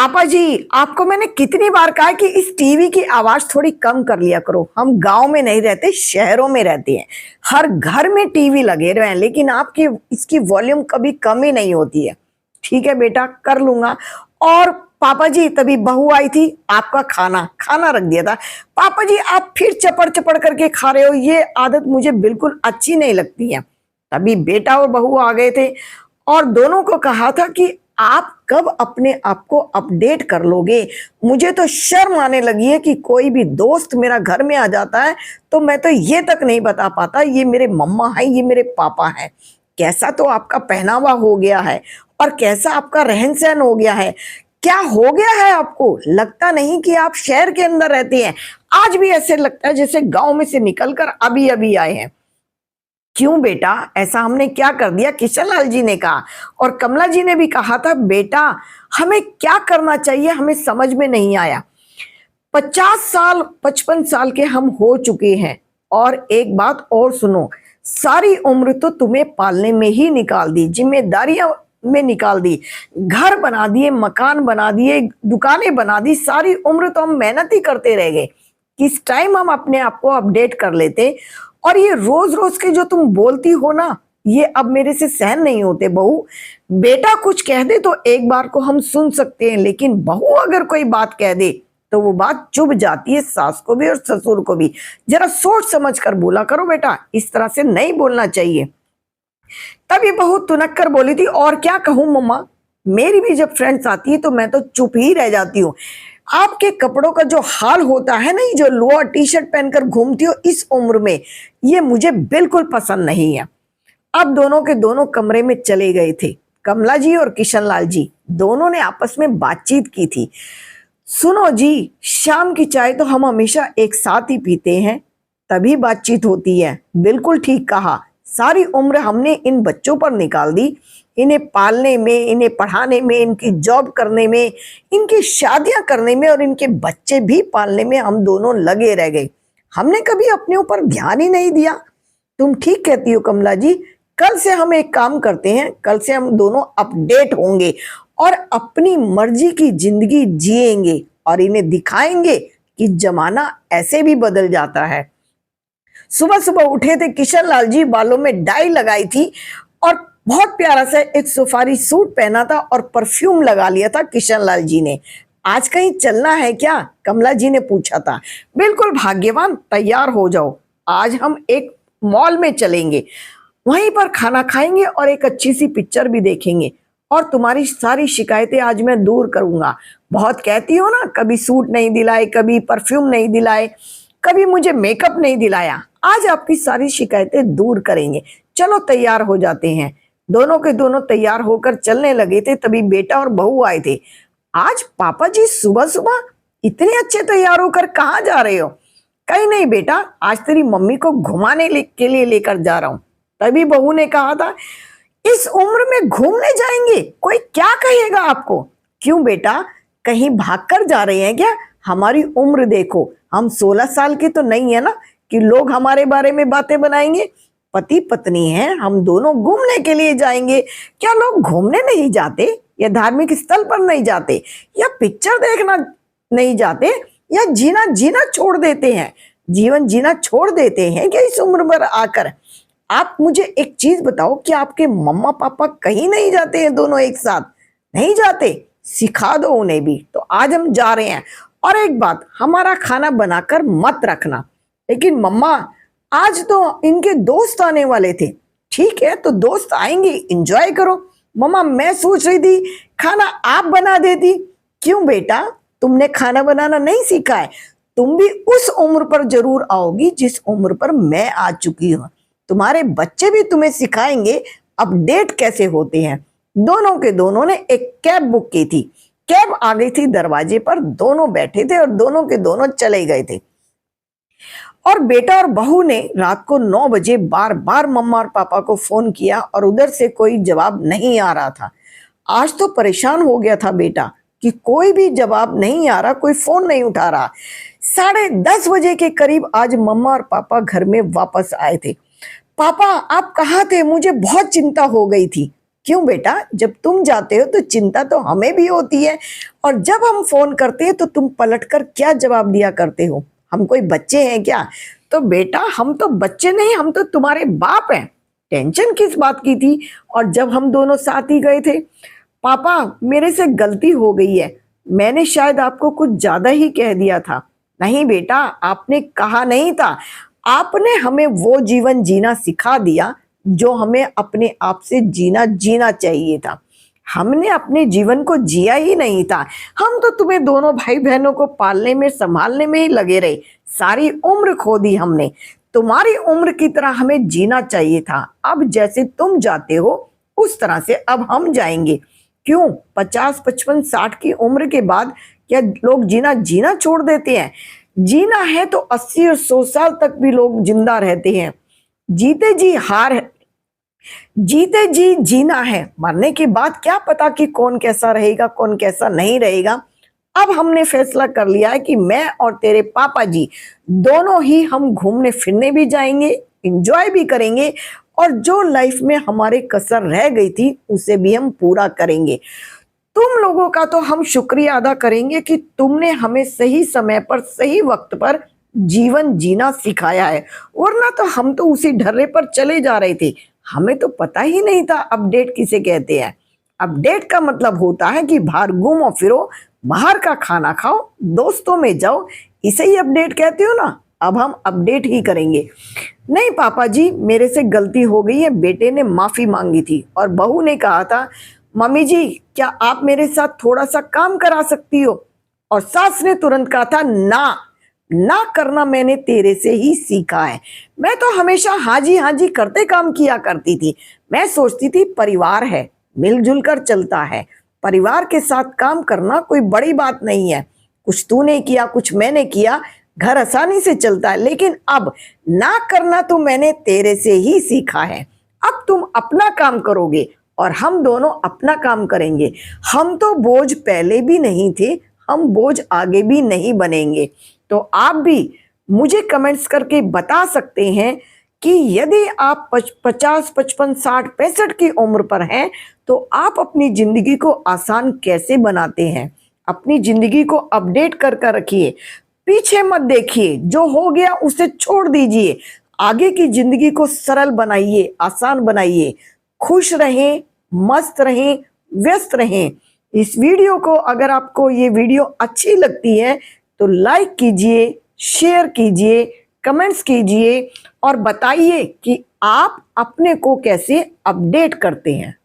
पापा जी, आपको मैंने कितनी बार कहा है कि इस टीवी की आवाज थोड़ी कम कर लिया करो। हम गांव में नहीं रहते, शहरों में रहते हैं। हर घर में टीवी लगे रहे हैं, लेकिन आपकी इसकी वॉल्यूम कभी कम ही नहीं होती है। ठीक है बेटा, कर लूंगा। और पापा जी, तभी बहू आई थी, आपका खाना खाना रख दिया था। पापा जी, आप फिर चपड़ चपड़ करके खा रहे हो, ये आदत मुझे बिल्कुल अच्छी नहीं लगती है। तभी बेटा और बहू आ गए थे और दोनों को कहा था कि आप कब अपने आप को अपडेट कर लोगे। मुझे तो शर्म आने लगी है कि कोई भी दोस्त मेरा घर में आ जाता है तो मैं तो ये तक नहीं बता पाता ये मेरे मम्मा है, ये मेरे पापा है। कैसा तो आपका पहनावा हो गया है और कैसा आपका रहन सहन हो गया है। क्या हो गया है आपको? लगता नहीं कि आप शहर के अंदर रहते हैं। आज भी ऐसे लगता है जैसे गांव में से निकलकर अभी अभी आए हैं। क्यों बेटा, ऐसा हमने क्या कर दिया? किशन लाल जी ने कहा और कमला जी ने भी कहा था, बेटा हमें क्या करना चाहिए हमें समझ में नहीं आया। 50 साल 55 साल के हम हो चुके हैं और एक बात और सुनो, सारी उम्र तो तुम्हें पालने में ही निकाल दी, जिम्मेदारियां में निकाल दी, घर बना दिए, मकान बना दिए, दुकानें बना दी। सारी उम्र तो हम मेहनत ही करते रह गए। किस टाइम हम अपने आप को अपडेट कर लेते। और ये रोज रोज के जो तुम बोलती हो ना, ये अब मेरे से सहन नहीं होते। बहू, बेटा कुछ कह दे तो एक बार को हम सुन सकते हैं, लेकिन बहू अगर कोई बात कह दे तो वो बात चुभ जाती है, सास को भी और ससुर को भी। जरा सोच समझ कर बोला करो बेटा, इस तरह से नहीं बोलना चाहिए। तब ये बहू तुनक कर बोली थी, और क्या कहूं मम्मा, मेरी भी जब फ्रेंड्स आती है तो मैं तो चुप ही रह जाती हूँ। आपके कपड़ों का जो हाल होता है ना, जो लोअर टी शर्ट पहनकर घूमती हो इस उम्र में, ये मुझे बिल्कुल पसंद नहीं है। अब दोनों के दोनों कमरे में चले गए थे। कमला जी और किशन लाल जी दोनों ने आपस में बातचीत की थी। सुनो जी, शाम की चाय तो हम हमेशा एक साथ ही पीते हैं, तभी बातचीत होती है। बिल्कुल ठीक कहा, सारी उम्र हमने इन बच्चों पर निकाल दी, इन्हें पालने में, इन्हें पढ़ाने में, इनकी जॉब करने में, इनकी शादियां करने में और इनके बच्चे भी पालने में हम दोनों लगे रह गए। हमने कभी अपने ऊपर ध्यान ही नहीं दिया। तुम ठीक कहती हो कमला जी। कल से हम एक काम करते हैं, कल से हम दोनों अपडेट होंगे और अपनी मर्जी की जिंदगी जिएंगे और इन्हें दिखाएंगे कि जमाना ऐसे भी बदल जाता है। सुबह सुबह उठे थे किशन लाल जी, बालों में डाई लगाई थी और बहुत प्यारा सा एक सफारी सूट पहना था और परफ्यूम लगा लिया था किशन लाल जी ने। आज कहीं चलना है क्या? कमला जी ने पूछा था। बिल्कुल भाग्यवान, तैयार हो जाओ, आज हम एक मॉल में चलेंगे, वहीं पर खाना खाएंगे और एक अच्छी सी पिक्चर भी देखेंगे और तुम्हारी सारी शिकायतें आज मैं दूर करूंगा। बहुत कहती हो ना, कभी सूट नहीं दिलाए, कभी परफ्यूम नहीं दिलाए, कभी मुझे मेकअप नहीं दिलाया। आज आपकी सारी शिकायतें दूर करेंगे। चलो तैयार हो जाते हैं। दोनों के दोनों तैयार होकर चलने लगे थे, तभी बेटा और बहू आए थे। आज पापा जी सुबह सुबह इतने अच्छे तैयार होकर कहाँ जा रहे हो? कहीं नहीं बेटा, आज तेरी मम्मी को घुमाने के लिए लेकर जा रहा हूँ। तभी बहू ने कहा था, इस उम्र में घूमने जाएंगे? कोई क्या कहेगा आपको? क्यों बेटा, कहीं भागकर जा रहे हैं क्या? हमारी उम्र देखो, हम 16 साल के तो नहीं है ना कि लोग हमारे बारे में बातें बनाएंगे। पति पत्नी हैं, हम दोनों घूमने के लिए जाएंगे। क्या लोग घूमने नहीं जाते, या धार्मिक स्थल पर नहीं जाते, या पिक्चर देखना नहीं जाते, या जीना जीना छोड़ देते हैं, जीवन जीना छोड़ देते हैं क्या इस उम्र पर आकर? आप मुझे एक चीज बताओ, कि आपके मम्मा पापा कहीं नहीं जाते हैं दोनों एक साथ? नहीं जाते? सिखा दो उन्हें भी। तो आज हम जा रहे हैं। और एक बात, हमारा खाना बनाकर मत रखना। लेकिन मम्मा, आज तो इनके दोस्त आने वाले थे। ठीक है, तो दोस्त आएंगे, एंजॉय करो। मम्मा, मैं सोच रही थी खाना आप बना देती। क्यों बेटा, तुमने खाना बनाना नहीं सीखा है? तुम भी उस उम्र पर जरूर आओगी जिस उम्र पर मैं आ चुकी हूँ। तुम्हारे बच्चे भी तुम्हें सिखाएंगे अपडेट कैसे होते हैं। दोनों के दोनों ने एक कैब बुक की थी। कैब आ गई थी दरवाजे पर, दोनों बैठे थे और दोनों के दोनों चले गए थे। और बेटा और बहू ने रात को 9 बजे बार बार मम्मा और पापा को फोन किया और उधर से कोई जवाब नहीं आ रहा था। आज तो परेशान हो गया था बेटा कि कोई भी जवाब नहीं आ रहा, कोई फोन नहीं उठा रहा। 10:30 बजे के करीब आज मम्मा और पापा घर में वापस आए थे। पापा, आप कहाँ थे? मुझे बहुत चिंता हो गई थी। क्यों बेटा, जब तुम जाते हो तो चिंता तो हमें भी होती है, और जब हम फोन करते हैं तो तुम पलटकर क्या जवाब दिया करते हो? हम कोई बच्चे हैं क्या? तो बेटा हम तो बच्चे नहीं, हम तो तुम्हारे बाप हैं। टेंशन किस बात की थी? और जब हम दोनों साथ ही गए थे। पापा मेरे से गलती हो गई है, मैंने शायद आपको कुछ ज्यादा ही कह दिया था। नहीं बेटा, आपने कहा नहीं था, आपने हमें वो जीवन जीना सिखा दिया जो हमें अपने आप से जीना चाहिए था। हमने अपने जीवन को जिया ही नहीं था, हम तो तुम्हें दोनों भाई बहनों को पालने में संभालने में ही लगे रहे, सारी उम्र खो दी हमने। तुम्हारी उम्र की तरह हमें जीना चाहिए था। अब जैसे तुम जाते हो उस तरह से अब हम जाएंगे। क्यों 50, 55, 60 की उम्र के बाद क्या लोग जीना छोड़ देते हैं? जीना है तो 80 और 100 साल तक भी लोग जिंदा रहते हैं। जीते जी जीना है, मरने के बाद क्या पता कि कौन कैसा रहेगा कौन कैसा नहीं रहेगा। अब हमने फैसला कर लिया है कि मैं और तेरे पापा जी दोनों ही हम घूमने फिरने भी जाएंगे, एंजॉय भी करेंगे, और जो लाइफ में हमारे कसर रह गई थी उसे भी हम पूरा करेंगे। तुम लोगों का तो हम शुक्रिया अदा करेंगे कि तुमने हमें सही समय पर सही वक्त पर जीवन जीना सिखाया है, वरना तो हम तो उसी ढर्रे पर चले जा रहे थे। हमें तो पता ही नहीं था अपडेट किसे कहते हैं। अपडेट का मतलब होता है कि बाहर घूमो फिरो, बाहर का खाना खाओ, दोस्तों में जाओ, इसे ही अपडेट कहते हो ना। अब हम अपडेट ही करेंगे। नहीं पापा जी, मेरे से गलती हो गई है। बेटे ने माफी मांगी थी और बहू ने कहा था, मम्मी जी क्या आप मेरे साथ थोड़ा सा काम करा सकती हो? और सास ने तुरंत कहा था, ना करना मैंने तेरे से ही सीखा है। मैं तो हमेशा हाँ जी करते काम किया करती थी। मैं सोचती थी परिवार है, मिलजुल कर चलता है, परिवार के साथ काम करना कोई बड़ी बात नहीं है। कुछ तूने किया कुछ मैंने किया, घर आसानी से चलता है। लेकिन अब ना करना तो मैंने तेरे से ही सीखा है। अब तुम अपना काम करोगे और हम दोनों अपना काम करेंगे। हम तो बोझ पहले भी नहीं थे, हम बोझ आगे भी नहीं बनेंगे। तो आप भी मुझे कमेंट्स करके बता सकते हैं कि यदि आप 50, 55, 60, 65 की उम्र पर हैं तो आप अपनी जिंदगी को आसान कैसे बनाते हैं। अपनी जिंदगी को अपडेट कर रखिए, पीछे मत देखिए, जो हो गया उसे छोड़ दीजिए। आगे की जिंदगी को सरल बनाइए, आसान बनाइए। खुश रहें, मस्त रहें, व्यस्त रहें। इस वीडियो को अगर आपको ये वीडियो अच्छी लगती है तो लाइक कीजिए, शेयर कीजिए, कमेंट्स कीजिए और बताइए कि आप अपने को कैसे अपडेट करते हैं।